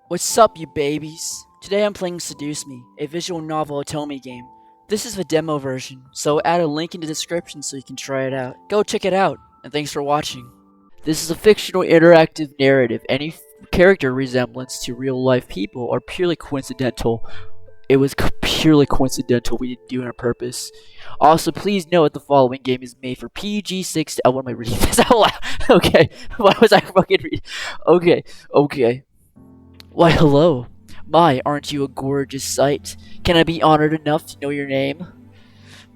What's up, you babies? Today I'm playing Seduce Me, a visual novel otome game. This is the demo version, so add a link in the description so you can try it out. Go check it out, and thanks for watching. This is a fictional interactive narrative. Any character resemblance to real life people are purely coincidental. It was purely coincidental. We didn't do it on purpose. Also, please note the following game is made for PG-16. Oh, what am I reading this out loud? Okay, why was I fucking reading? Okay. Why, hello. My, aren't you a gorgeous sight? Can I be honored enough to know your name?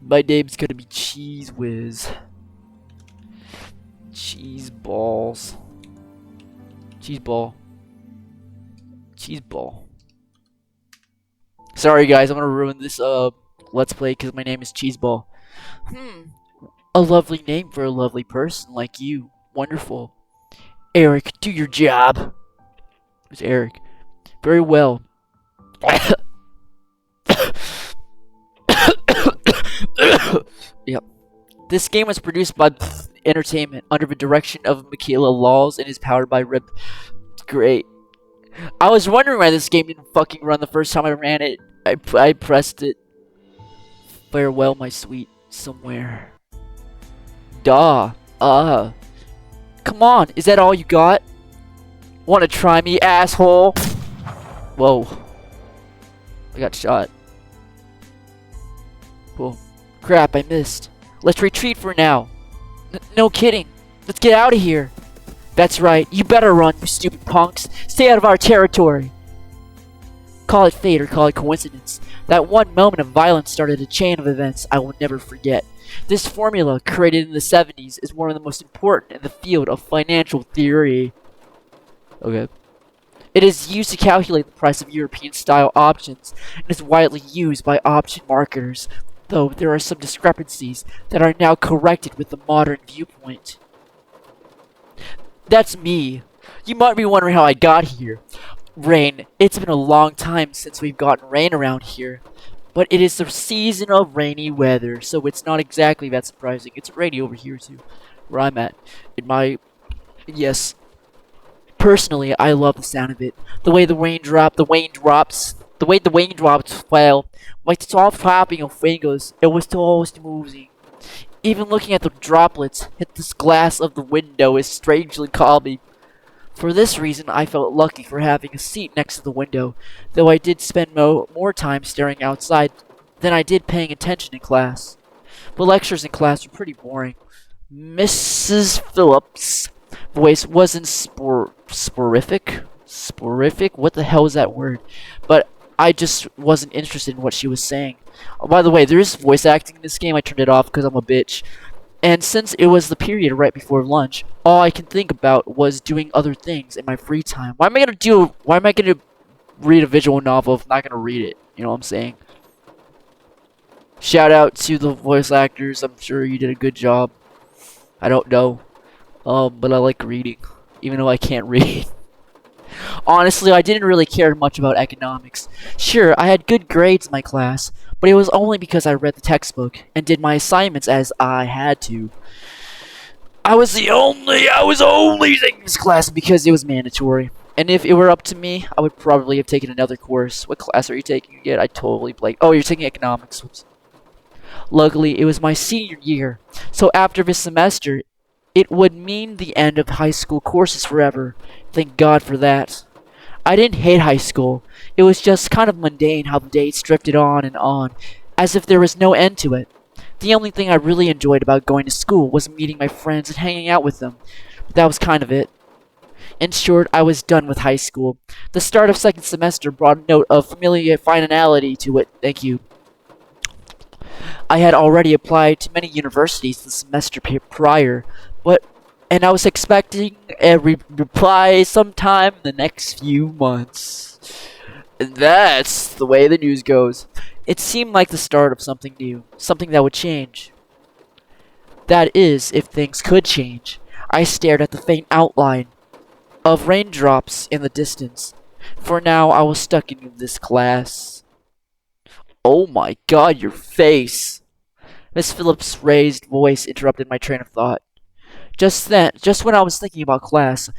My name's gonna be Cheese Whiz. Cheese balls. Cheese ball. Cheese ball. Sorry guys, I'm gonna ruin this let's play because my name is Cheeseball. A lovely name for a lovely person like you. Wonderful. Eric, do your job. Who's Eric? Very well. Yep. This game was produced by Entertainment under the direction of Michaela Laws and is powered by Rip. Great. I was wondering why this game didn't fucking run the first time I ran it. I pressed it. Farewell, my sweet somewhere. Duh. Come on, is that all you got? Wanna try me, asshole? Whoa. I got shot. Cool. Crap, I missed. Let's retreat for now. No kidding. Let's get out of here. That's right. You better run, you stupid punks. Stay out of our territory. Call it fate or call it coincidence. That one moment of violence started a chain of events I will never forget. This formula, created in the 70s, is one of the most important in the field of financial theory. Okay. It is used to calculate the price of European-style options, and is widely used by option marketers, though there are some discrepancies that are now corrected with the modern viewpoint. That's me. You might be wondering how I got here. Rain. It's been a long time since we've gotten rain around here. But it is the season of rainy weather, so it's not exactly that surprising. It's rainy over here too, where I'm at. Yes. Personally, I love the sound of it. The way the raindrops fell, like the soft tapping of fingers, it was so smoothing. Even looking at the droplets hit this glass of the window is strangely calming. For this reason, I felt lucky for having a seat next to the window, though I did spend more time staring outside than I did paying attention in class. The lectures in class were pretty boring. Mrs. Phillips' voice wasn't sporific? Sporific? What the hell is that word? But I just wasn't interested in what she was saying. Oh, by the way, there is voice acting in this game. I turned it off because I'm a bitch. And since it was the period right before lunch, all I can think about was doing other things in my free time. Why am I gonna read a visual novel if I'm not gonna read it? You know what I'm saying? Shout out to the voice actors. I'm sure you did a good job. I don't know. But I like reading, even though I can't read. Honestly, I didn't really care much about economics. Sure, I had good grades in my class, but it was only because I read the textbook and did my assignments as I had to. I was only taking this class because it was mandatory. And if it were up to me, I would probably have taken another course. What class are you taking again? I totally blanked. Oh, you're taking economics. Oops. Luckily, it was my senior year, so after this semester, it would mean the end of high school courses forever. Thank God for that. I didn't hate high school. It was just kind of mundane how the days drifted on and on, as if there was no end to it. The only thing I really enjoyed about going to school was meeting my friends and hanging out with them. But that was kind of it. In short, I was done with high school. The start of second semester brought a note of familiar finality to it. Thank you. I had already applied to many universities the semester prior, and I was expecting a reply sometime in the next few months. And that's the way the news goes. It seemed like the start of something new, something that would change. That is, if things could change. I stared at the faint outline of raindrops in the distance. For now, I was stuck in this class. Oh my God, your face! Miss Phillips' raised voice interrupted my train of thought. Just when I was thinking about class,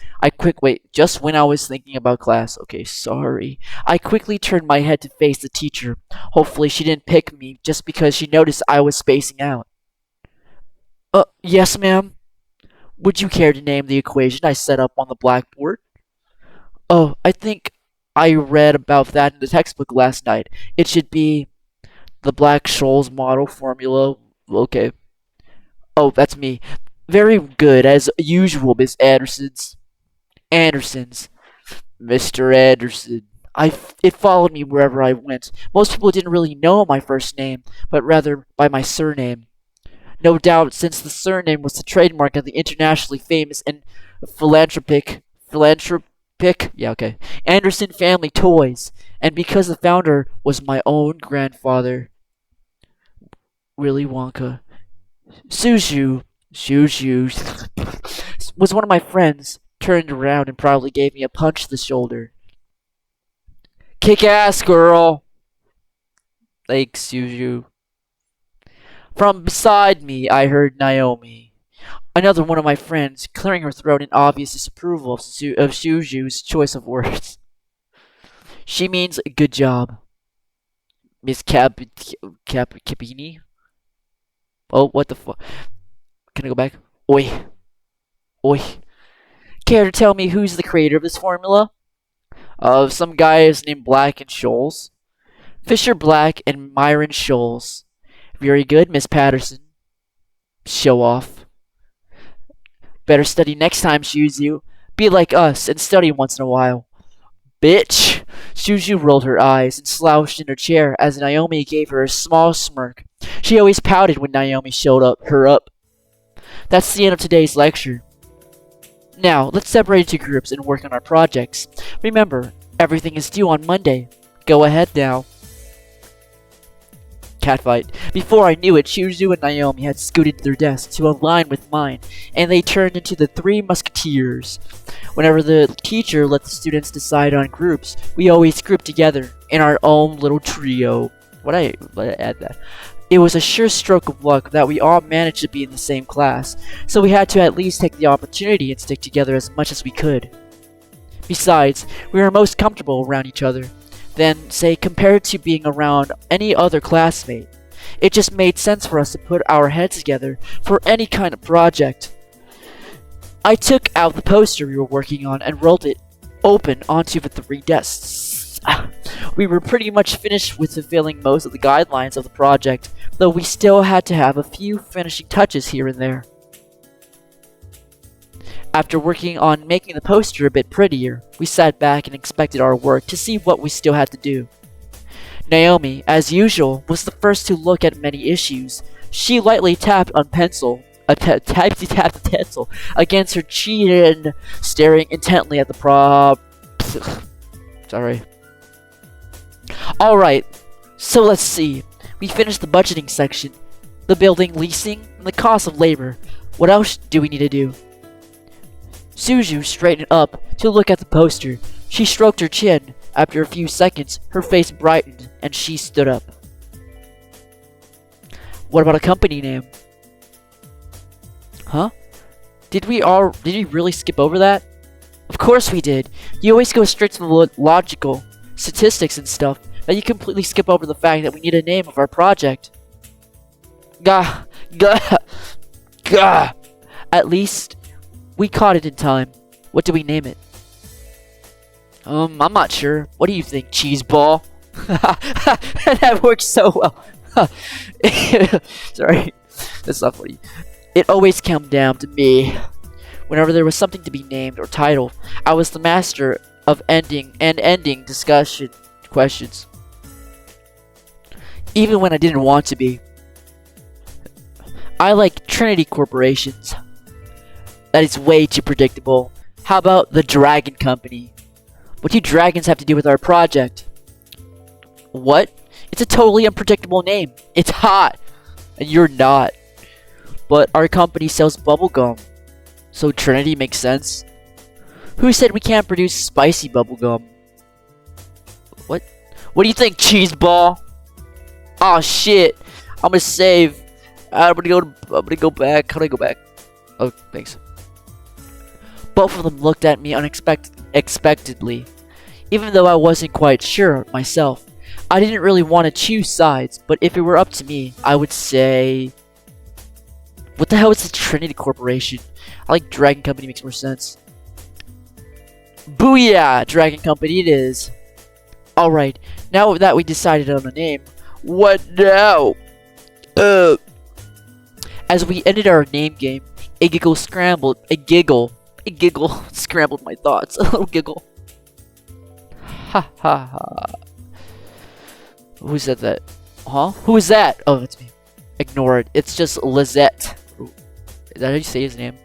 just when I was thinking about class, okay, sorry. I quickly turned my head to face the teacher. Hopefully she didn't pick me just because she noticed I was spacing out. Yes, ma'am. Would you care to name the equation I set up on the blackboard? Oh, I think I read about that in the textbook last night. It should be the Black-Scholes model formula. Okay. Oh, that's me. Very good, as usual, Miss Andersons. Andersons. Mr. Anderson. It followed me wherever I went. Most people didn't really know my first name, but rather by my surname. No doubt, since the surname was the trademark of the internationally famous and yeah, okay, Anderson Family Toys, and because the founder was my own grandfather, Willy Wonka. Suju was one of my friends, turned around and proudly gave me a punch to the shoulder. Kick ass, girl! Thanks, Suju. From beside me, I heard Naomi, another one of my friends, clearing her throat in obvious disapproval of Suju's choice of words. She means good job. Miss Capini? Oh, what the fuck? Can I go back? Oi. Oi. Care to tell me who's the creator of this formula? Some guys named Black and Scholes. Fisher Black and Myron Scholes. Very good, Miss Patterson. Show off. Better study next time, Shuzu. Be like us and study once in a while. Bitch! Shuzu rolled her eyes and slouched in her chair as Naomi gave her a small smirk. She always pouted when Naomi showed her up. That's the end of today's lecture. Now, let's separate into groups and work on our projects. Remember, everything is due on Monday. Go ahead now. Catfight. Before I knew it, Shuzu and Naomi had scooted their desks to align with mine, and they turned into the Three Musketeers. Whenever the teacher let the students decide on groups, we always grouped together in our own little trio. Let I add that? It was a sure stroke of luck that we all managed to be in the same class, so we had to at least take the opportunity and stick together as much as we could. Besides, we were most comfortable around each other. Then, say, compared to being around any other classmate, it just made sense for us to put our heads together for any kind of project. I took out the poster we were working on and rolled it open onto the 3 desks. We were pretty much finished with fulfilling most of the guidelines of the project, though we still had to have a few finishing touches here and there. After working on making the poster a bit prettier, we sat back and inspected our work to see what we still had to do. Naomi, as usual, was the first to look at many issues. She lightly tapped the pencil against her chin, staring intently at the Sorry. Alright, so let's see. We finished the budgeting section, the building leasing, and the cost of labor. What else do we need to do? Suzu straightened up to look at the poster. She stroked her chin. After a few seconds, her face brightened, and she stood up. What about a company name? Huh? Did we really skip over that? Of course we did. You always go straight to the logical statistics and stuff, that you completely skip over the fact that we need a name of our project. Gah. At least we caught it in time. What do we name it? I'm not sure. What do you think, cheeseball? That works so well. Sorry. That's not funny. It always came down to me. Whenever there was something to be named or titled, I was the master of ending discussion questions. Even when I didn't want to be. I like Trinity Corporations. That is way too predictable. How about the Dragon Company? What do dragons have to do with our project? What? It's a totally unpredictable name. It's hot. And you're not. But our company sells bubblegum. So Trinity makes sense. Who said we can't produce spicy bubblegum? What? What do you think, cheeseball? Aw, shit. I'm gonna save. I'm gonna go back. How do I go back? Oh, thanks. Both of them looked at me unexpectedly, even though I wasn't quite sure myself. I didn't really want to choose sides, but if it were up to me, I would say... What the hell is the Trinity Corporation? I like Dragon Company, makes more sense. Booyah! Dragon Company it is. Alright, now that we decided on a name, what now? As we ended our name game, a giggle scrambled my thoughts. A little giggle. Ha ha ha. Who said that? Huh? Who is that? Oh, it's me. Ignore it. It's just Lizette. Is that how you say his name?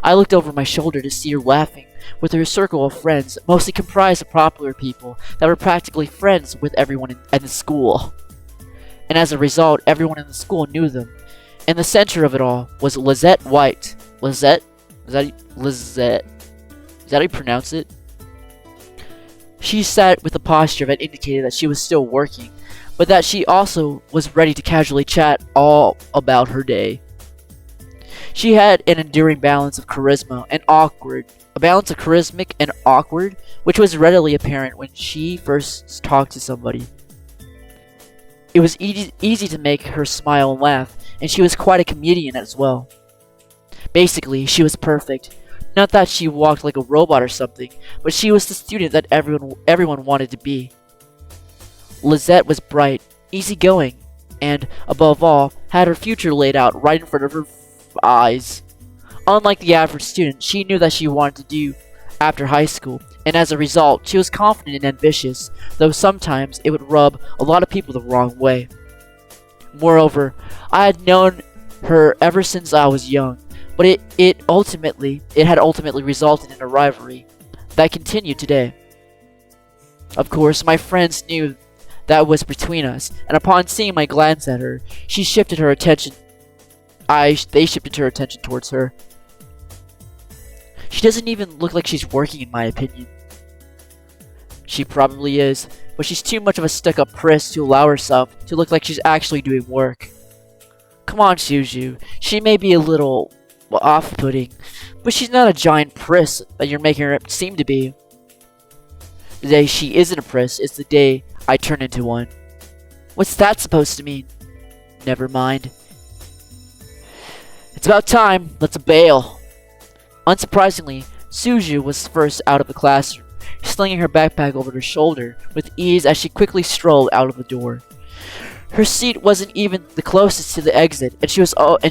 I looked over my shoulder to see her laughing with her circle of friends, mostly comprised of popular people that were practically friends with everyone in the school. And as a result, everyone in the school knew them. In the center of it all was Lizette White. Lizette? Lizette? Is that how you pronounce it? She sat with a posture that indicated that she was still working, but that she also was ready to casually chat all about her day. She had an enduring balance of charismatic and awkward, which was readily apparent when she first talked to somebody. It was easy to make her smile and laugh, and she was quite a comedian as well. Basically, she was perfect. Not that she walked like a robot or something, but she was the student that everyone wanted to be. Lizette was bright, easygoing, and, above all, had her future laid out right in front of her eyes. Unlike the average student, she knew that she wanted to do after high school, and as a result, she was confident and ambitious, though sometimes it would rub a lot of people the wrong way. Moreover, I had known her ever since I was young, but it had ultimately resulted in a rivalry that continued today. Of course, my friends knew that was between us, and upon seeing my glance at her, they shifted her attention towards her. She doesn't even look like she's working, in my opinion. She probably is, but she's too much of a stuck-up priss to allow herself to look like she's actually doing work. Come on, Suzu. She may be a little off-putting, but she's not a giant priss that you're making her seem to be. The day she isn't a priss is the day I turn into one. What's that supposed to mean? Never mind. It's about time. Let's bail. Unsurprisingly, Suzu was first out of the classroom, slinging her backpack over her shoulder with ease as she quickly strolled out of the door. Her seat wasn't even the closest to the exit, and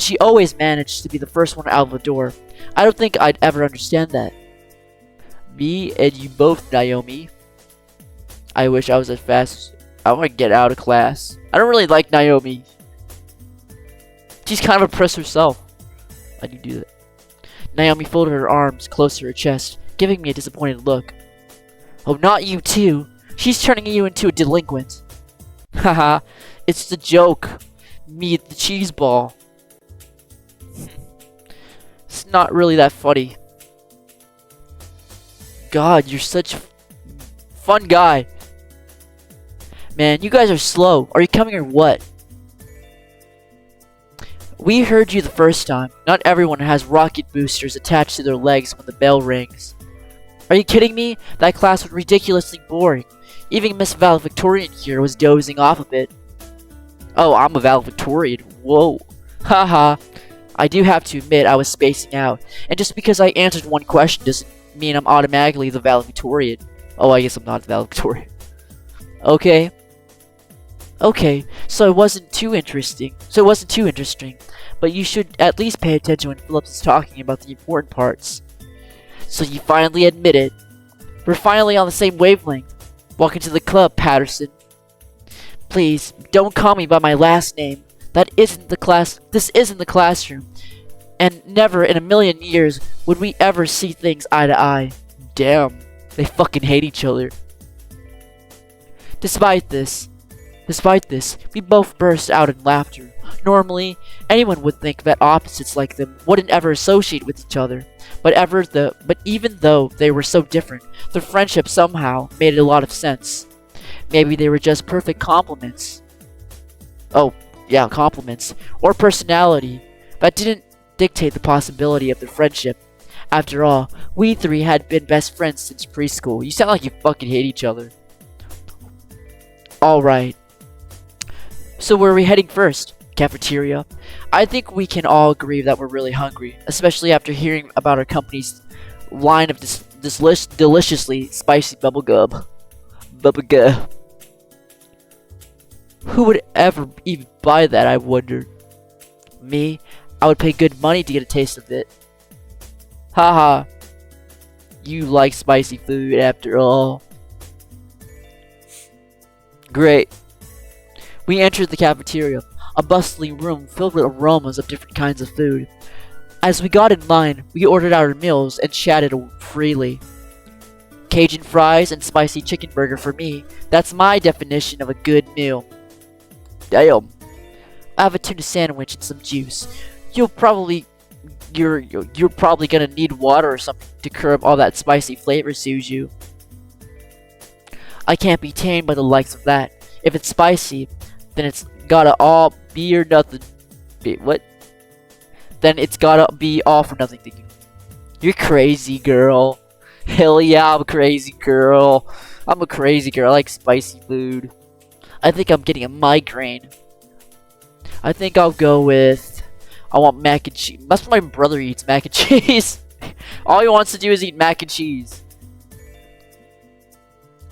she always managed to be the first one out of the door. I don't think I'd ever understand that. Me and you both, Naomi. I wish I was as fast. I want to get out of class. I don't really like Naomi. She's kind of a priss herself. Why do you do that? Naomi folded her arms close to her chest, giving me a disappointed look. Oh, not you too. She's turning you into a delinquent. Haha, it's the joke. Me, the cheese ball. It's not really that funny. God, you're such a fun guy. Man, you guys are slow. Are you coming or what? We heard you the first time. Not everyone has rocket boosters attached to their legs when the bell rings. Are you kidding me? That class was ridiculously boring. Even Miss Valedictorian here was dozing off a bit. Oh, I'm a valedictorian. Whoa. Haha. I do have to admit I was spacing out. And just because I answered one question doesn't mean I'm automatically the valedictorian. Oh, I guess I'm not the valedictorian. Okay. Okay, so it wasn't too interesting. But you should at least pay attention when Phillips is talking about the important parts. So you finally admit it. We're finally on the same wavelength. Welcome to the club, Patterson. Please, don't call me by my last name. This isn't the classroom. And never in a million years would we ever see things eye to eye. Damn, they fucking hate each other. Despite this, we both burst out in laughter. Normally, anyone would think that opposites like them wouldn't ever associate with each other. But even though they were so different, their friendship somehow made a lot of sense. Maybe they were just perfect complements. Oh, yeah, complements. Or personality that didn't dictate the possibility of their friendship. After all, we three had been best friends since preschool. You sound like you fucking hate each other. Alright. So where are we heading first? Cafeteria. I think we can all agree that we're really hungry, especially after hearing about our company's line of deliciously spicy bubblegum. Bubblegum. Who would ever even buy that, I wonder? Me? I would pay good money to get a taste of it. Haha. You like spicy food after all. Great. We entered the cafeteria, a bustling room filled with aromas of different kinds of food. As we got in line, we ordered our meals and chatted freely. Cajun fries and spicy chicken burger for me. That's my definition of a good meal. Damn. I have a tuna sandwich and some juice. You're probably gonna need water or something to curb all that spicy flavor, Suju. I can't be tamed by the likes of that. If it's spicy, then it's gotta all be or nothing. What? Then it's gotta be all for nothing to you. You're crazy, girl. Hell yeah, I'm a crazy girl. I'm a crazy girl. I like spicy food. I think I'm getting a migraine. I think I'll go with... I want mac and cheese. That's what my brother eats, mac and cheese. All he wants to do is eat mac and cheese.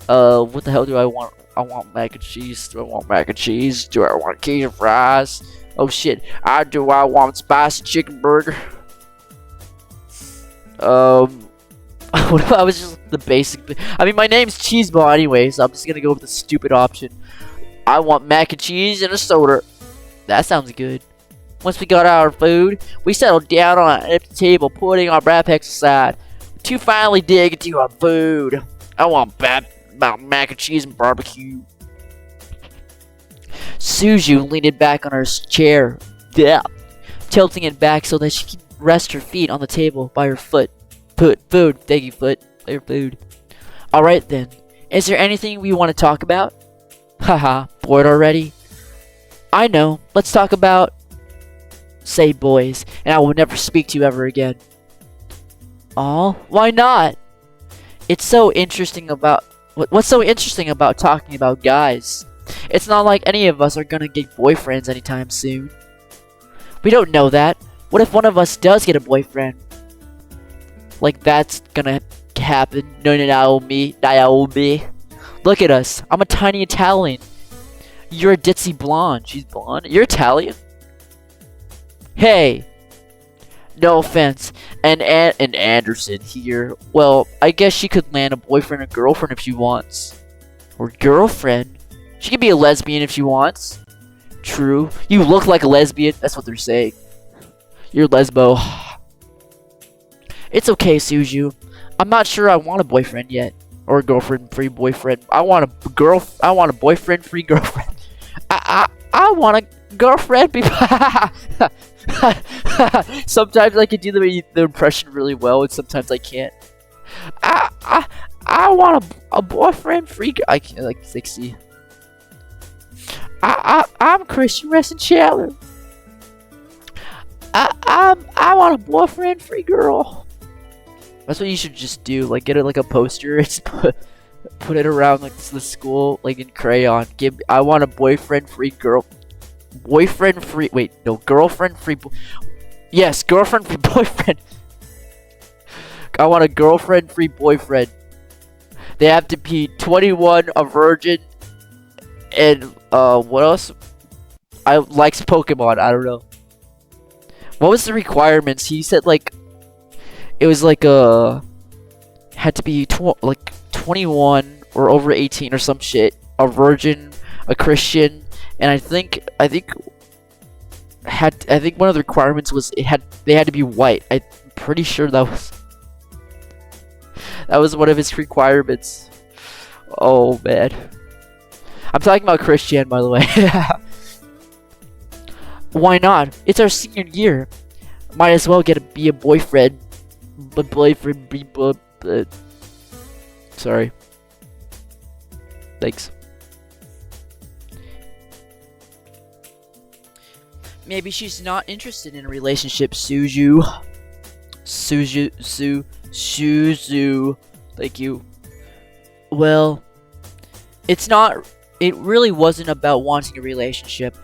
What the hell do I want? I want mac and cheese. Do I want mac and cheese? Do I want Cajun fries? Oh shit. I want spicy chicken burger. What if I was just the basic... I mean, my name's Cheeseball anyway, so I'm just gonna go with the stupid option. I want mac and cheese and a soda. That sounds good. Once we got our food, we settled down on an empty table, putting our backpacks aside to finally dig into our food. I want mac and cheese and barbecue. Suju leaned back on her chair, tilting it back so that she could rest her feet on the table by her foot. Food. Thank you, foot. Your food. Alright then. Is there anything we want to talk about? Haha, bored already? I know. Let's talk about... Say boys, and I will never speak to you ever again. Aw, why not? It's so interesting about... What's so interesting about talking about guys? It's not like any of us are gonna get boyfriends anytime soon. We don't know that. What if one of us does get a boyfriend? Like that's gonna happen. No, Naomi. Look at us. I'm a tiny Italian. You're a ditzy blonde. She's blonde. You're Italian? Hey. No offense. And Anderson here. Well, I guess she could land a boyfriend or girlfriend if she wants. Or girlfriend? She can be a lesbian if she wants. True. You look like a lesbian. That's what they're saying. You're lesbo. It's okay, Suju. I'm not sure I want a boyfriend yet. Or a girlfriend-free boyfriend. I want a boyfriend-free girlfriend. I want a girlfriend. Sometimes I can do the impression really well, and sometimes I can't. I want a boyfriend-free. I can't like 60. I'm Christian Reston Chandler. I want a boyfriend-free girl. That's what you should just do. Like, get it like a poster and put it around like the school, like in crayon. I want a boyfriend-free girl. Boyfriend-free. Wait, no, girlfriend-free. Yes, girlfriend-free boyfriend. I want a girlfriend-free boyfriend. They have to be 21, a virgin, and what else? I likes Pokemon. I don't know. What was the requirements? He said like it was like had to be like 21 or over 18 or some shit. A virgin, a Christian, and I think one of the requirements was they had to be white. I'm pretty sure that was one of his requirements. Oh man. I'm talking about Christian, by the way. Why not? It's our senior year. Might as well be a boyfriend. Sorry. Thanks. Maybe she's not interested in a relationship, Suju. Shuzu. Thank you. Well, it's not. It really wasn't about wanting a relationship.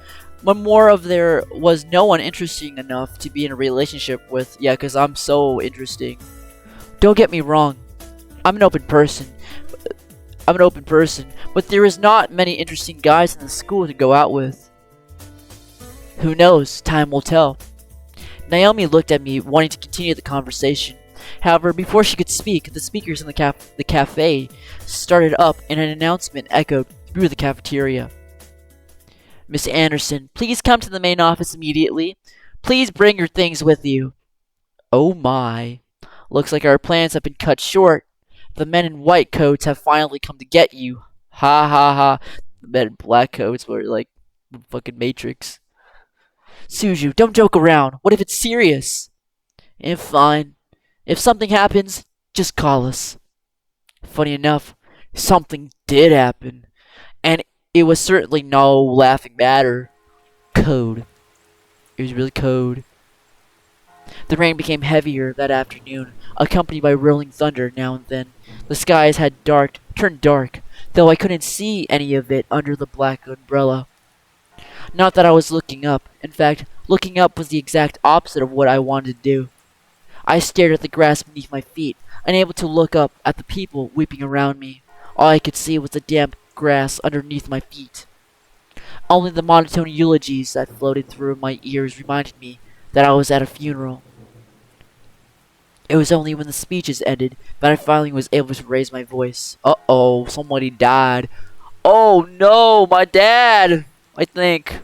But more of there was no one interesting enough to be in a relationship with. Yeah, because I'm so interesting. Don't get me wrong. I'm an open person. I'm an open person, but there is not many interesting guys in the school to go out with. Who knows? Time will tell. Naomi looked at me, wanting to continue the conversation. However, before she could speak, the speakers in the cafe started up and an announcement echoed through the cafeteria. Miss Anderson, please come to the main office immediately. Please bring your things with you. Oh my. Looks like our plans have been cut short. The men in white coats have finally come to get you. Ha ha ha. The men in black coats were like fucking Matrix. Suju, don't joke around. What if it's serious? If fine. If something happens, just call us. Funny enough, something did happen. And it was certainly no laughing matter. Code. It was really code. The rain became heavier that afternoon, accompanied by rolling thunder now and then. The skies had turned dark, though I couldn't see any of it under the black umbrella. Not that I was looking up. In fact, looking up was the exact opposite of what I wanted to do. I stared at the grass beneath my feet, unable to look up at the people weeping around me. All I could see was the damp grass underneath my feet. Only the monotone eulogies that floated through my ears reminded me that I was at a funeral. It was only when the speeches ended that I finally was able to raise my voice. Uh-oh, somebody died. Oh no, my dad! I think.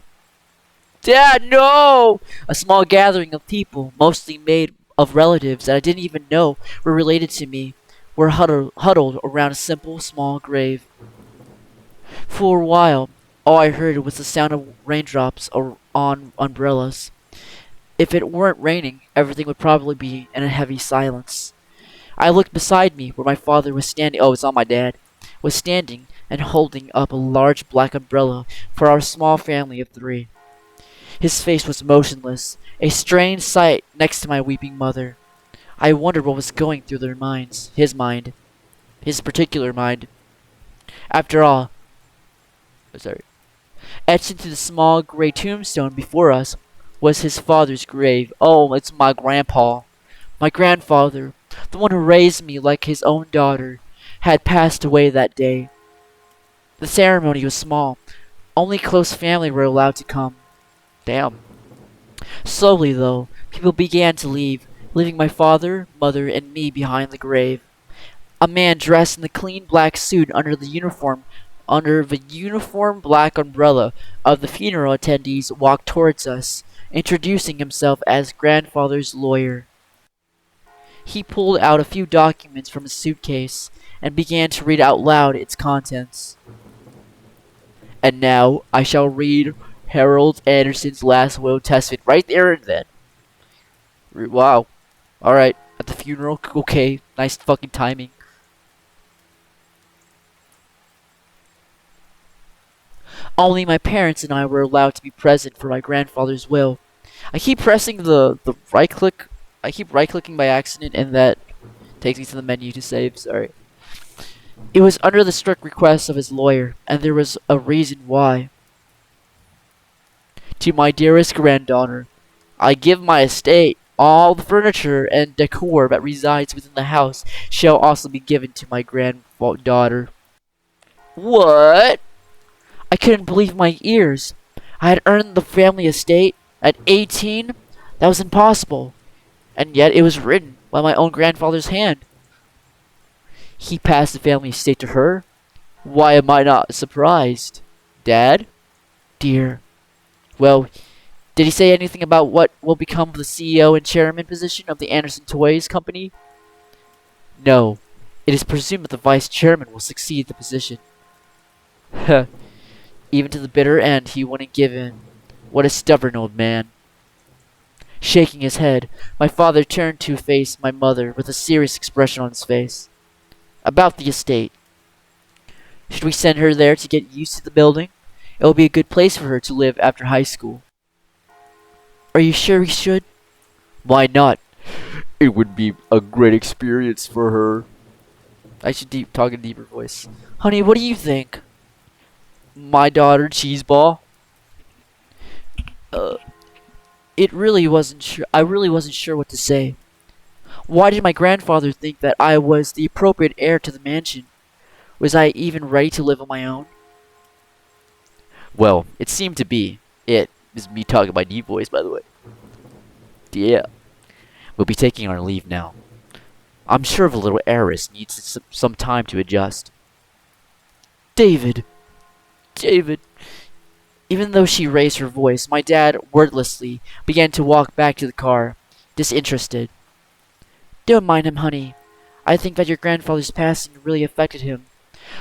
Dad, no! A small gathering of people, mostly made of relatives that I didn't even know were related to me, were huddled around a simple, small grave. For a while, all I heard was the sound of raindrops on umbrellas. If it weren't raining, everything would probably be in a heavy silence. I looked beside me where my father was standing. Oh, it's not my dad. Was standing and holding up a large black umbrella for our small family of 3. His face was motionless, a strange sight next to my weeping mother. I wondered what was going through their minds. His mind. His particular mind. After all, etched into the small gray tombstone before us was his father's grave. Oh, it's my grandpa. My grandfather, the one who raised me like his own daughter, had passed away that day. The ceremony was small. Only close family were allowed to come. Damn. Slowly, though, people began to leave, leaving my father, mother, and me behind the grave. A man dressed in the clean black suit under the uniform black umbrella of the funeral attendees walked towards us, introducing himself as grandfather's lawyer. He pulled out a few documents from his suitcase and began to read out loud its contents. And now I shall read Harold Anderson's last will testament right there and then. Wow. Alright, at the funeral, okay, nice fucking timing. Only my parents and I were allowed to be present for my grandfather's will. I keep pressing the right click. I keep right clicking by accident, and that takes me to the menu to save. Sorry. It was under the strict request of his lawyer, and there was a reason why. To my dearest granddaughter, I give my estate. All the furniture and decor that resides within the house shall also be given to my granddaughter. What? I couldn't believe my ears. I had earned the family estate at 18? That was impossible. And yet it was written by my own grandfather's hand. He passed the family estate to her? Why am I not surprised? Dad? Dear. Well, did he say anything about what will become of the CEO and chairman position of the Anderson Toys Company? No. It is presumed that the vice chairman will succeed the position. Heh. Even to the bitter end, he wouldn't give in. What a stubborn old man. Shaking his head, my father turned to face my mother with a serious expression on his face. About the estate. Should we send her there to get used to the building? It will be a good place for her to live after high school. Are you sure we should? Why not? It would be a great experience for her. I should talk in a deeper voice. Honey, what do you think? My daughter, Cheeseball? Uh, it really wasn't sure. I really wasn't sure what to say. Why did my grandfather think that I was the appropriate heir to the mansion? Was I even ready to live on my own? Well, it seemed to be. It is me talking my deep voice, by the way. Yeah. We'll be taking our leave now. I'm sure the little heiress needs some time to adjust. David! David! Even though she raised her voice, my dad, wordlessly, began to walk back to the car, disinterested. Don't mind him, honey. I think that your grandfather's passing really affected him.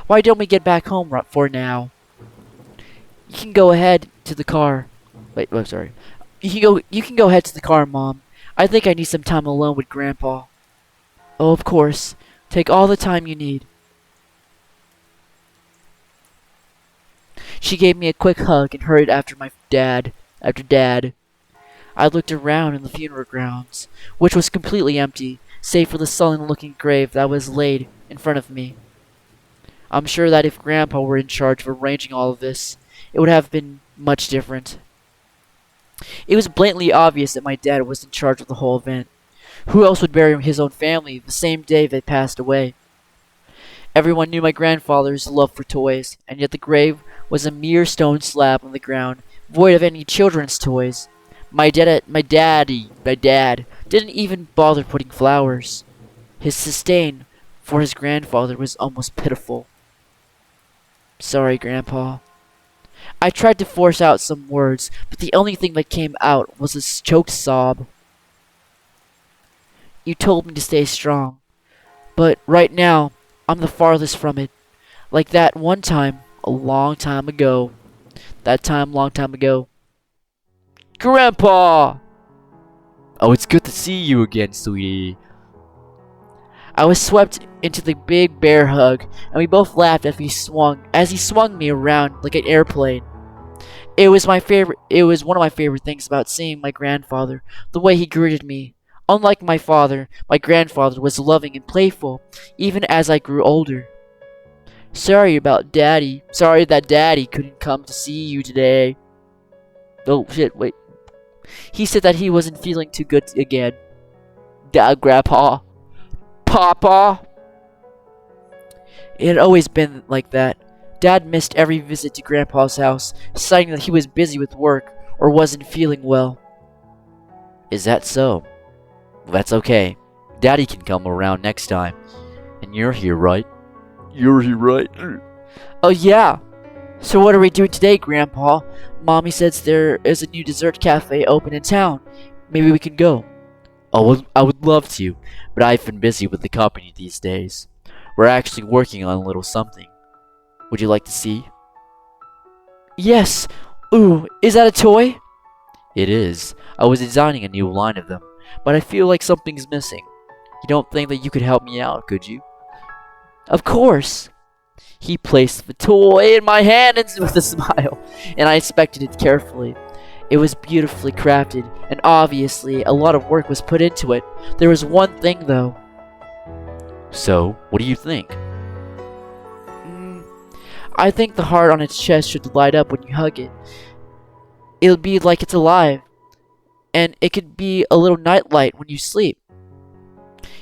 Why don't we get back home for now? You can go ahead to the car. Wait, I'm sorry. You can go ahead to the car, Mom. I think I need some time alone with Grandpa. Oh, of course. Take all the time you need. She gave me a quick hug and hurried after Dad. I looked around in the funeral grounds, which was completely empty, save for the sullen-looking grave that was laid in front of me. I'm sure that if Grandpa were in charge of arranging all of this, it would have been much different. It was blatantly obvious that my dad was in charge of the whole event. Who else would bury his own family the same day they passed away? Everyone knew my grandfather's love for toys, and yet the grave was a mere stone slab on the ground, void of any children's toys. My dad didn't even bother putting flowers. His disdain for his grandfather was almost pitiful. Sorry, Grandpa. I tried to force out some words, but the only thing that came out was a choked sob. You told me to stay strong, but right now, I'm the farthest from it. Like that one time, a long time ago. Long time ago. Grandpa! Oh, it's good to see you again, sweetie. I was swept into the big bear hug, and we both laughed as he swung me around like an airplane. It was one of my favorite things about seeing my grandfather, the way he greeted me. Unlike my father, my grandfather was loving and playful, even as I grew older. Sorry that Daddy couldn't come to see you today. Oh shit, wait. He said that he wasn't feeling too good again. Grandpa. Papa. It had always been like that. Dad missed every visit to Grandpa's house, citing that he was busy with work or wasn't feeling well. Is that so? Well, that's okay. Daddy can come around next time. And you're here, right? You're here, right? Oh yeah. So what are we doing today, Grandpa? Mommy says there is a new dessert cafe open in town. Maybe we can go. Oh, well, I would love to, but I've been busy with the company these days. We're actually working on a little something. Would you like to see? Yes. Ooh, is that a toy? It is. I was designing a new line of them, but I feel like something's missing. You don't think that you could help me out, could you? Of course. He placed the toy in my hand with a smile, and I inspected it carefully. It was beautifully crafted, and obviously a lot of work was put into it. There was one thing, though. So, what do you think? I think the heart on its chest should light up when you hug it. It'll be like it's alive, and it could be a little nightlight when you sleep.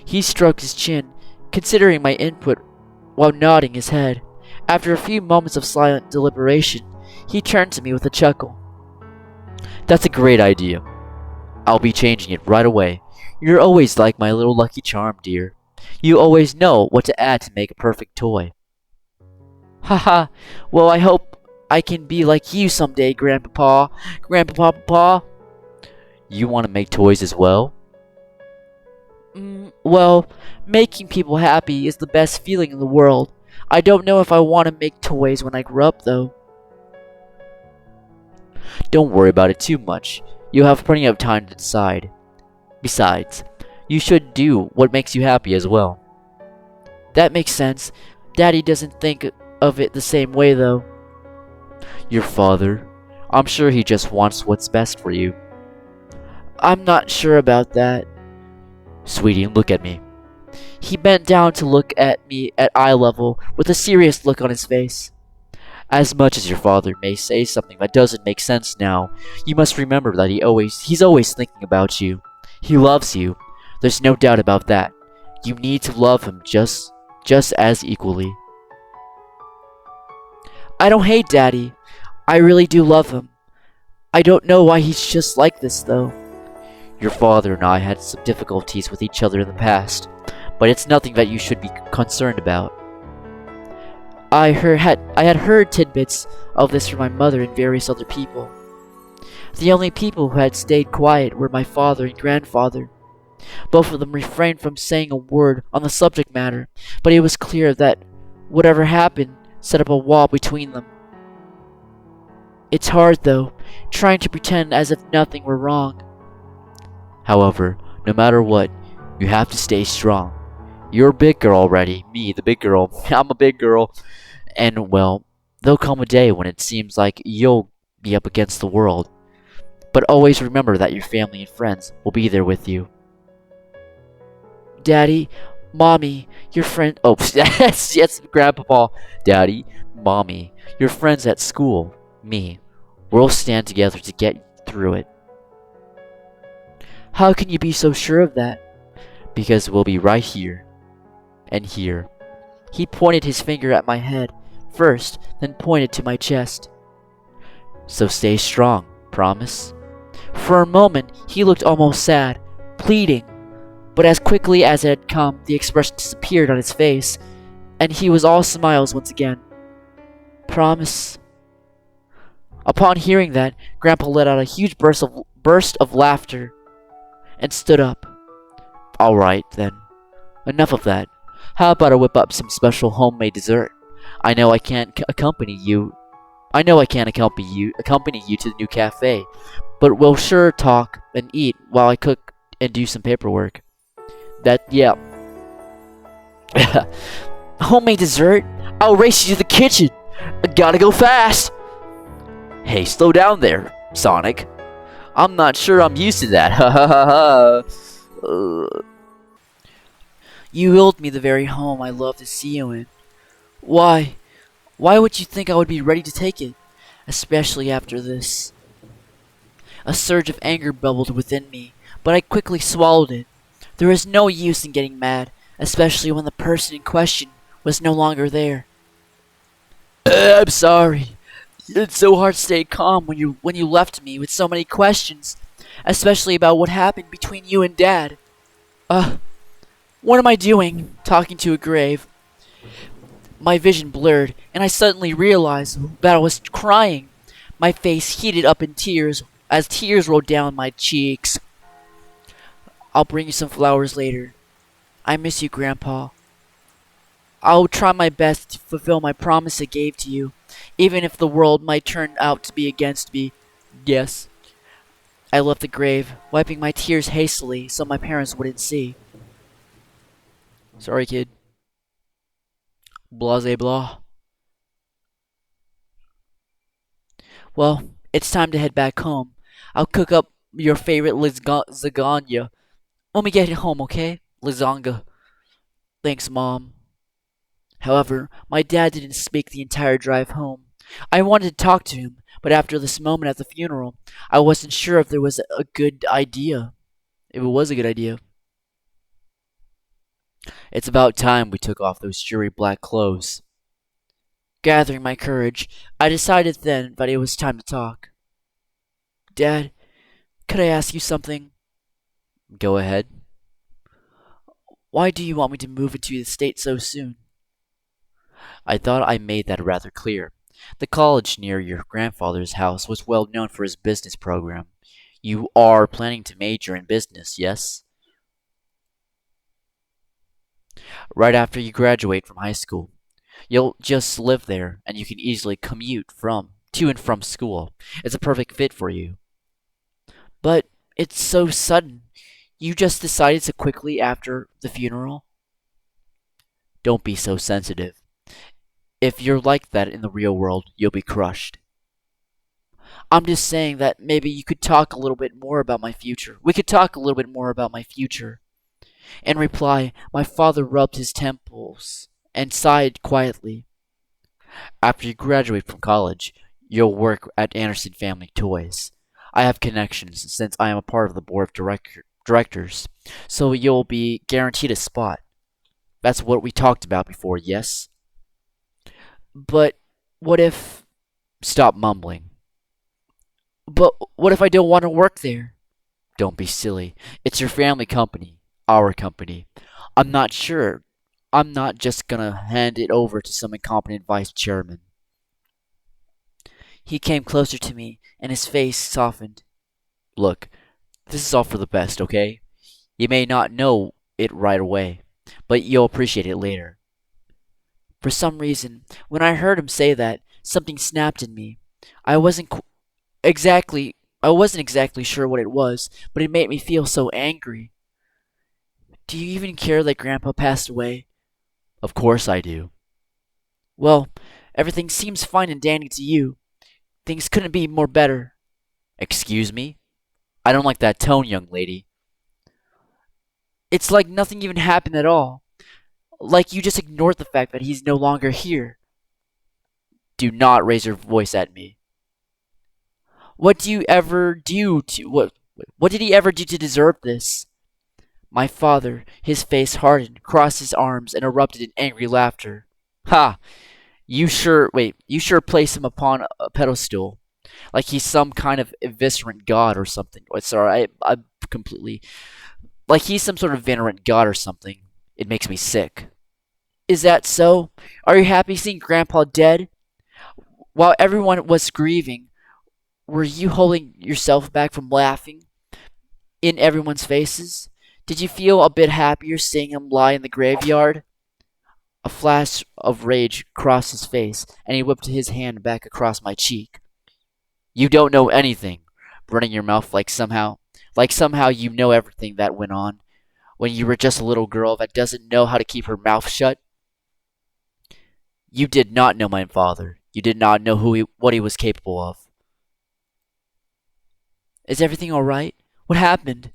He stroked his chin, considering my input while nodding his head. After a few moments of silent deliberation, he turned to me with a chuckle. That's a great idea. I'll be changing it right away. You're always like my little lucky charm, dear. You always know what to add to make a perfect toy. Haha, well I hope I can be like you someday, Grandpapa. Grandpapa. You want to make toys as well? Well, making people happy is the best feeling in the world. I don't know if I want to make toys when I grow up, though. Don't worry about it too much. You'll have plenty of time to decide. Besides, you should do what makes you happy as well. That makes sense. Daddy doesn't think of it the same way, though. Your father? I'm sure he just wants what's best for you. I'm not sure about that. Sweetie, look at me. He bent down to look at me at eye level with a serious look on his face. As much as your father may say something that doesn't make sense now, you must remember that he's always thinking about you. He loves you. There's no doubt about that. You need to love him just as equally. I don't hate Daddy. I really do love him. I don't know why he's just like this, though. Your father and I had some difficulties with each other in the past, but it's nothing that you should be concerned about. I had heard tidbits of this from my mother and various other people. The only people who had stayed quiet were my father and grandfather. Both of them refrained from saying a word on the subject matter, but it was clear that whatever happened set up a wall between them. It's hard, though, trying to pretend as if nothing were wrong. However, no matter what, you have to stay strong. You're a big girl already. Me, the big girl. I'm a big girl. And, well, there'll come a day when it seems like you'll be up against the world. But always remember that your family and friends will be there with you. Daddy, Mommy, your friend. Oh, yes, Grandpapa. Daddy, Mommy, your friends at school, me. We'll stand together to get through it. How can you be so sure of that? Because we'll be right here. And here. He pointed his finger at my head first, then pointed to my chest. So stay strong, promise? For a moment, he looked almost sad, pleading, but as quickly as it had come, the expression disappeared on his face, and he was all smiles once again. Promise. Upon hearing that, Grandpa let out a huge burst of laughter and stood up. All right, then. Enough of that. How about I whip up some special homemade dessert? I know I can't accompany you. Accompany you to the new cafe, but we'll sure talk and eat while I cook and do some paperwork. Yeah. Homemade dessert? I'll race you to the kitchen. I gotta go fast. Hey, slow down there, Sonic. I'm not sure I'm used to that. Ha ha ha ha. You willed me the very home I love to see you in. Why? Why would you think I would be ready to take it? Especially after this. A surge of anger bubbled within me, but I quickly swallowed it. There was no use in getting mad, especially when the person in question was no longer there. I'm sorry. It's so hard to stay calm when you left me with so many questions, especially about what happened between you and Dad. What am I doing? Talking to a grave. My vision blurred, and I suddenly realized that I was crying. My face heated up in tears as tears rolled down my cheeks. I'll bring you some flowers later. I miss you, Grandpa. I'll try my best to fulfill my promise I gave to you, even if the world might turn out to be against me. Yes. I left the grave, wiping my tears hastily so my parents wouldn't see. Sorry, kid. Blase blah. Well, it's time to head back home. I'll cook up your favorite lasagna when we get home, okay? Lasagna. Thanks, Mom. However, my dad didn't speak the entire drive home. I wanted to talk to him, but after this moment at the funeral, I wasn't sure if there was a good idea. If it was a good idea. It's about time we took off those cheery black clothes. Gathering my courage, I decided then that it was time to talk. Dad, could I ask you something? Go ahead. Why do you want me to move into the state so soon? I thought I made that rather clear. The college near your grandfather's house was well known for his business program. You are planning to major in business, yes? Right after you graduate from high school. You'll just live there, and you can easily commute to and from school. It's a perfect fit for you. But it's so sudden. You just decided so quickly after the funeral? Don't be so sensitive. If you're like that in the real world, you'll be crushed. I'm just saying that maybe you could talk a little bit more about my future. We could talk a little bit more about my future. In reply, my father rubbed his temples and sighed quietly. After you graduate from college, you'll work at Anderson Family Toys. I have connections since I am a part of the board of directors, so you'll be guaranteed a spot. That's what we talked about before, yes? But what if. Stop mumbling. But what if I don't want to work there? Don't be silly. It's your family company, our company. I'm not sure. I'm not just gonna hand it over to some incompetent vice chairman. He came closer to me, and his face softened. Look, this is all for the best, okay? You may not know it right away, but you'll appreciate it later. For some reason, when I heard him say that, something snapped in me. I wasn't qu- exactly I wasn't exactly sure what it was, but it made me feel so angry. Do you even care that Grandpa passed away? Of course I do. Well, everything seems fine and dandy to you. Things couldn't be more better. Excuse me? I don't like that tone, young lady. It's like nothing even happened at all. Like you just ignored the fact that he's no longer here. Do not raise your voice at me. What do you ever do to what did he ever do to deserve this? My father, his face hardened, crossed his arms, and erupted in angry laughter. Ha! You sure place him upon a pedestal. Like he's some kind of eviscerant god or something. Oh, sorry, I'm completely. Like he's some sort of venerant god or something. It makes me sick. Is that so? Are you happy seeing Grandpa dead? While everyone was grieving, were you holding yourself back from laughing in everyone's faces? Did you feel a bit happier seeing him lie in the graveyard? A flash of rage crossed his face, and he whipped his hand back across my cheek. You don't know anything. Running your mouth like somehow you know everything that went on when you were just a little girl that doesn't know how to keep her mouth shut. You did not know my father. You did not know what he was capable of. Is everything all right? What happened?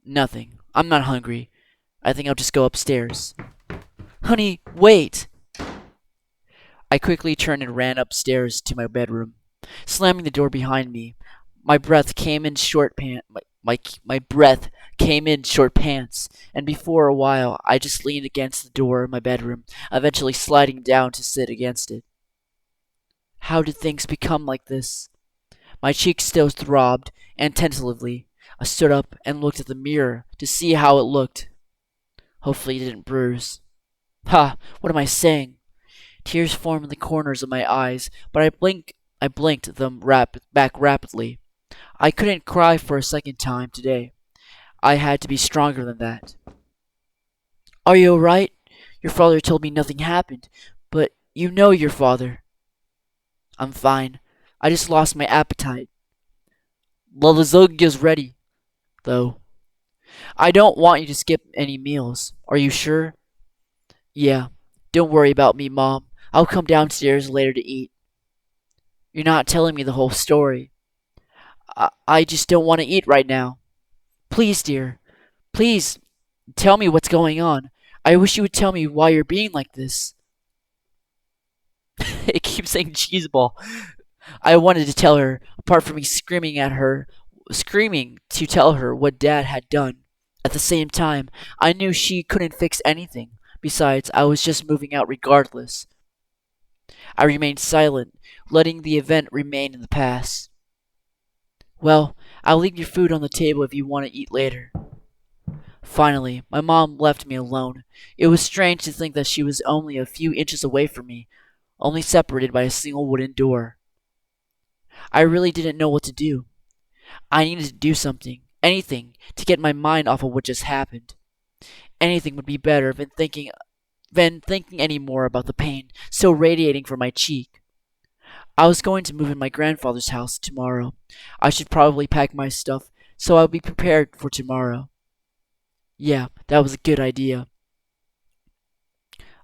Nothing. I'm not hungry. I think I'll just go upstairs. Honey, wait! I quickly turned and ran upstairs to my bedroom, slamming the door behind me. My breath came in short pants. My breath came in short pants, and before a while I just leaned against the door of my bedroom, eventually sliding down to sit against it. How did things become like this? My cheeks still throbbed, and tentatively I stood up and looked at the mirror to see how it looked. Hopefully it didn't bruise. Ha! What am I saying? Tears formed in the corners of my eyes, but I blinked them back rapidly. I couldn't cry for a second time today. I had to be stronger than that. Are you alright? Your father told me nothing happened, but you know your father. I'm fine. I just lost my appetite. Well, the lasagna's ready, though. I don't want you to skip any meals. Are you sure? Yeah. Don't worry about me, Mom. I'll come downstairs later to eat. You're not telling me the whole story. I just don't want to eat right now. Please, dear. Please, tell me what's going on. I wish you would tell me why you're being like this. It keeps saying cheeseball. I wanted to tell her, apart from me screaming to tell her what Dad had done. At the same time, I knew she couldn't fix anything. Besides, I was just moving out regardless. I remained silent, letting the event remain in the past. Well, I'll leave your food on the table if you want to eat later. Finally, my mom left me alone. It was strange to think that she was only a few inches away from me, only separated by a single wooden door. I really didn't know what to do. I needed to do something, anything, to get my mind off of what just happened. Anything would be better than thinking any more about the pain still radiating from my cheek. I was going to move in my grandfather's house tomorrow. I should probably pack my stuff so I'll be prepared for tomorrow. Yeah, that was a good idea.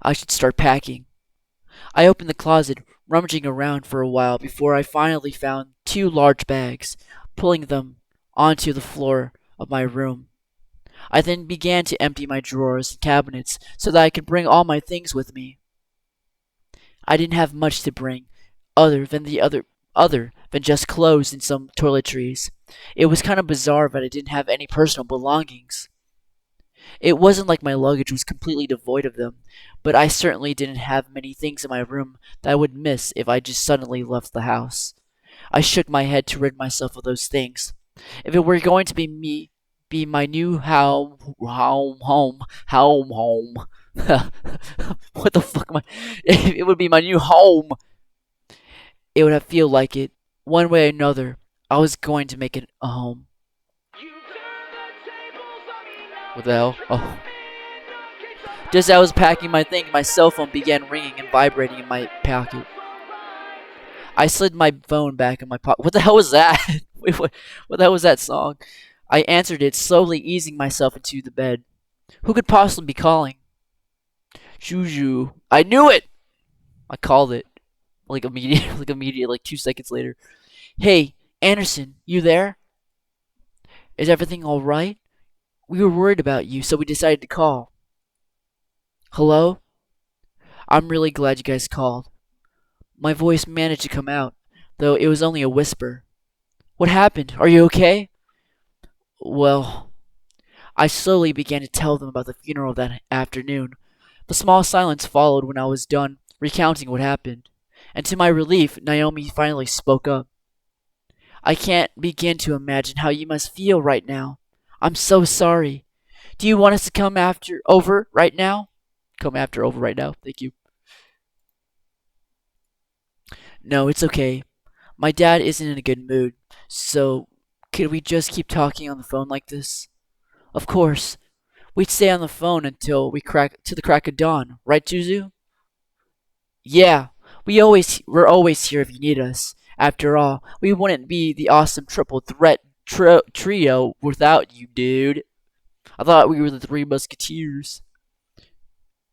I should start packing. I opened the closet, rummaging around for a while before I finally found 2 large bags, pulling them onto the floor of my room. I then began to empty my drawers and cabinets so that I could bring all my things with me. I didn't have much to bring, other than just clothes and some toiletries. It was kind of bizarre that I didn't have any personal belongings. It wasn't like my luggage was completely devoid of them, but I certainly didn't have many things in my room that I would miss if I just suddenly left the house. I shook my head to rid myself of those things. If it were going to be my new home. What the fuck am I? If it would be my new home, it would have feel like it. One way or another, I was going to make it a home. What the hell? Oh. Just as I was packing my thing, my cell phone began ringing and vibrating in my pocket. I slid my phone back in my pocket. What the hell was that? Wait, what the hell was that song? I answered it, slowly easing myself into the bed. Who could possibly be calling? Juju. I knew it! I called it. Like immediate, like 2 seconds later. Hey, Anderson, you there? Is everything alright? We were worried about you, so we decided to call. Hello? I'm really glad you guys called. My voice managed to come out, though it was only a whisper. What happened? Are you okay? Well, I slowly began to tell them about the funeral that afternoon. The small silence followed when I was done recounting what happened, and to my relief, Naomi finally spoke up. I can't begin to imagine how you must feel right now. I'm so sorry. Do you want us to come after over right now? Come after over right now. Thank you. No, it's okay. My dad isn't in a good mood, so could we just keep talking on the phone like this? Of course. We'd stay on the phone until the crack of dawn, right, Juzu? Yeah. We're always here if you need us. After all, we wouldn't be the awesome triple threat trio without you, dude. I thought we were the Three Musketeers.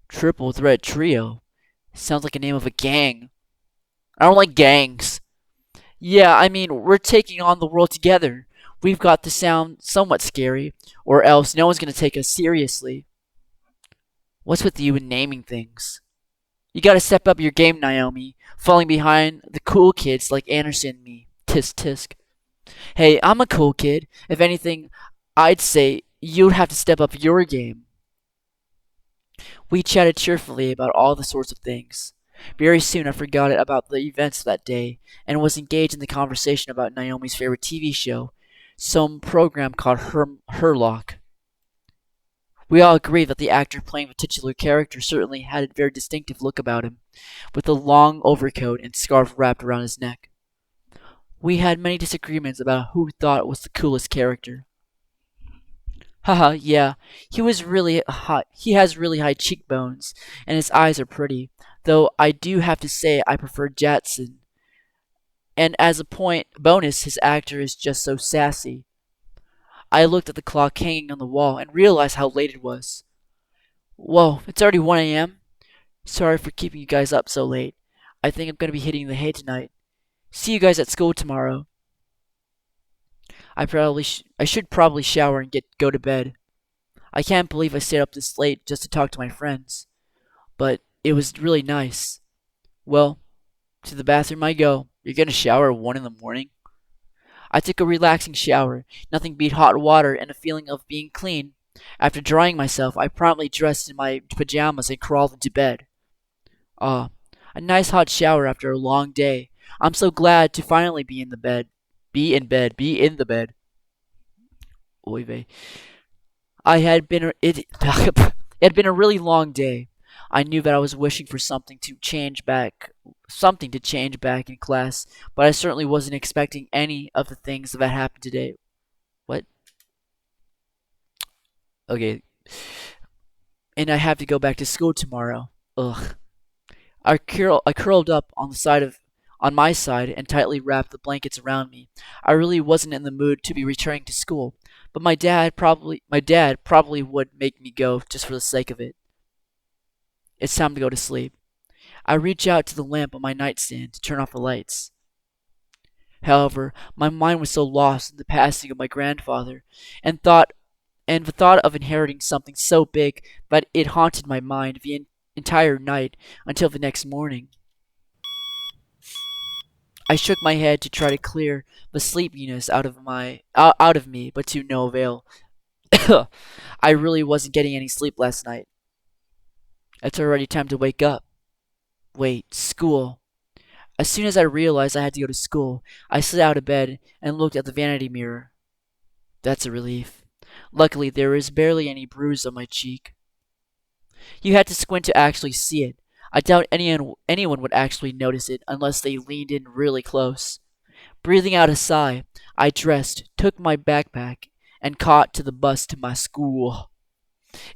Triple threat trio. Sounds like a name of a gang. I don't like gangs. Yeah, I mean, we're taking on the world together. We've got to sound somewhat scary, or else no one's gonna take us seriously. What's with you and naming things? You gotta step up your game, Naomi, falling behind the cool kids like Anderson and me. Tisk tisk. Hey, I'm a cool kid. If anything, I'd say you'd have to step up your game. We chatted cheerfully about all the sorts of things. Very soon I forgot about the events of that day and was engaged in the conversation about Naomi's favorite TV show, some program called Herlock. We all agreed that the actor playing the titular character certainly had a very distinctive look about him, with a long overcoat and scarf wrapped around his neck. We had many disagreements about who we thought was the coolest character. Haha, yeah, he has really high cheekbones, and his eyes are pretty, though I do have to say I prefer Jatson. And as a bonus, his actor is just so sassy. I looked at the clock hanging on the wall and realized how late it was. Whoa, it's already 1 a.m.? Sorry for keeping you guys up so late. I think I'm gonna be hitting the hay tonight. See you guys at school tomorrow. I should probably shower and go to bed. I can't believe I stayed up this late just to talk to my friends. But it was really nice. Well, to the bathroom I go. You're gonna shower at 1 in the morning? I took a relaxing shower. Nothing beat hot water and a feeling of being clean. After drying myself, I promptly dressed in my pajamas and crawled into bed. Ah, a nice hot shower after a long day. I'm so glad to finally be in the bed. Be in the bed. Oy vey. I had been it had been a really long day. I knew that I was wishing for something to change back in class, but I certainly wasn't expecting any of the things that happened today. What? Okay. And I have to go back to school tomorrow. Ugh. I curled up on my side and tightly wrapped the blankets around me. I really wasn't in the mood to be returning to school, but my dad probably would make me go just for the sake of it. It's time to go to sleep. I reach out to the lamp on my nightstand to turn off the lights. However, my mind was so lost in the passing of my grandfather and thought and the thought of inheriting something so big that it haunted my mind the entire night until the next morning. I shook my head to try to clear the sleepiness out of me, but to no avail. I really wasn't getting any sleep last night. It's already time to wake up. Wait, school. As soon as I realized I had to go to school, I slid out of bed and looked at the vanity mirror. That's a relief. Luckily, there is barely any bruise on my cheek. You had to squint to actually see it. I doubt anyone would actually notice it unless they leaned in really close. Breathing out a sigh, I dressed, took my backpack, and caught to the bus to my school.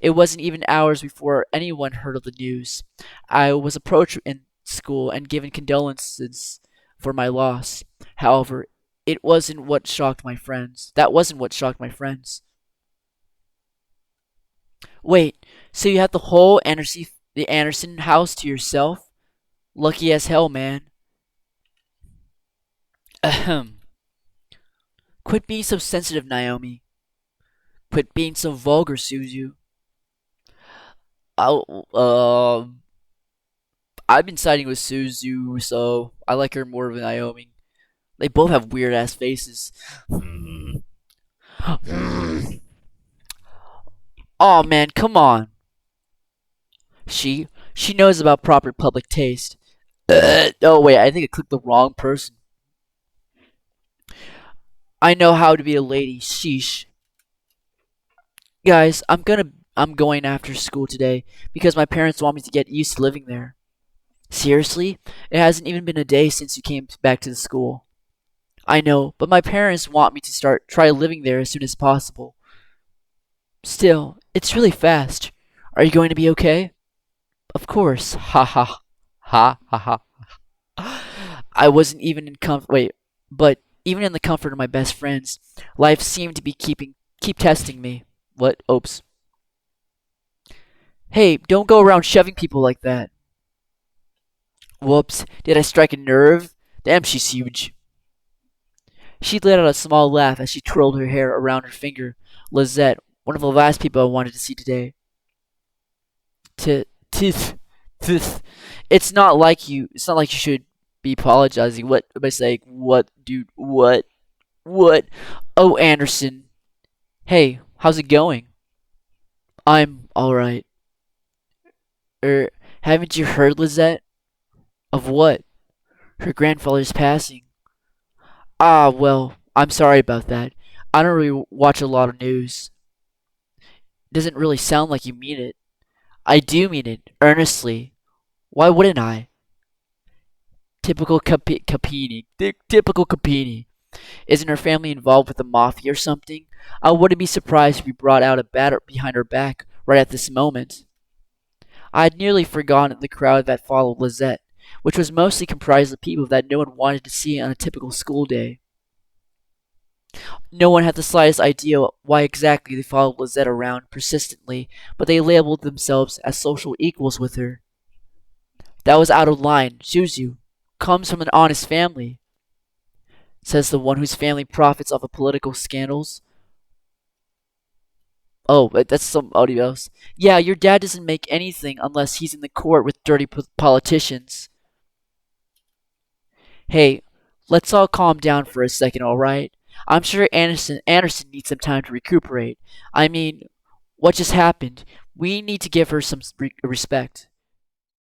It wasn't even hours before anyone heard of the news. I was approached in school and given condolences for my loss. However, it wasn't what shocked my friends. That wasn't what shocked my friends. Wait, so you had the Anderson house to yourself? Lucky as hell, man. Ahem. Quit being so sensitive, Naomi. Quit being so vulgar, Suzu. I'll, I've been siding with Suzu, so I like her more than Naomi. They both have weird ass faces. Oh man, come on. She knows about proper public taste. Oh wait, I think I clicked the wrong person. I know how to be a lady. Sheesh. Guys, I'm going after school today because my parents want me to get used to living there. Seriously? It hasn't even been a day since you came back to the school. I know, but my parents want me to try living there as soon as possible. Still, it's really fast. Are you going to be okay? Of course. Ha ha. Ha ha ha. I wasn't even in comfort. Wait, but even in the comfort of my best friends, life seemed to be keep testing me. What? Oops. Hey, don't go around shoving people like that. Whoops. Did I strike a nerve? Damn, she's huge. She let out a small laugh as she twirled her hair around her finger. Lizette, one of the last people I wanted to see today. Tiff. Tiff. It's not like you. It's not like you should be apologizing. What am I saying? What, dude? What? What? Oh, Anderson. Hey, how's it going? I'm alright. Er, haven't you heard, Lizette? Of what? Her grandfather's passing. Ah, well, I'm sorry about that. I don't really watch a lot of news. Doesn't really sound like you mean it. I do mean it, earnestly. Why wouldn't I? Typical Capini. Typical Capini. Isn't her family involved with the mafia or something? I wouldn't be surprised if we brought out a batter behind her back right at this moment. I had nearly forgotten the crowd that followed Lizette, which was mostly comprised of people that no one wanted to see on a typical school day. No one had the slightest idea why exactly they followed Lizette around persistently, but they labeled themselves as social equals with her. That was out of line. Suzu comes from an honest family, says the one whose family profits off of political scandals. Oh, but that's some audio else. Yeah, your dad doesn't make anything unless he's in the court with dirty politicians. Hey, let's all calm down for a second, alright? I'm sure Anderson needs some time to recuperate. I mean, what just happened? We need to give her some respect.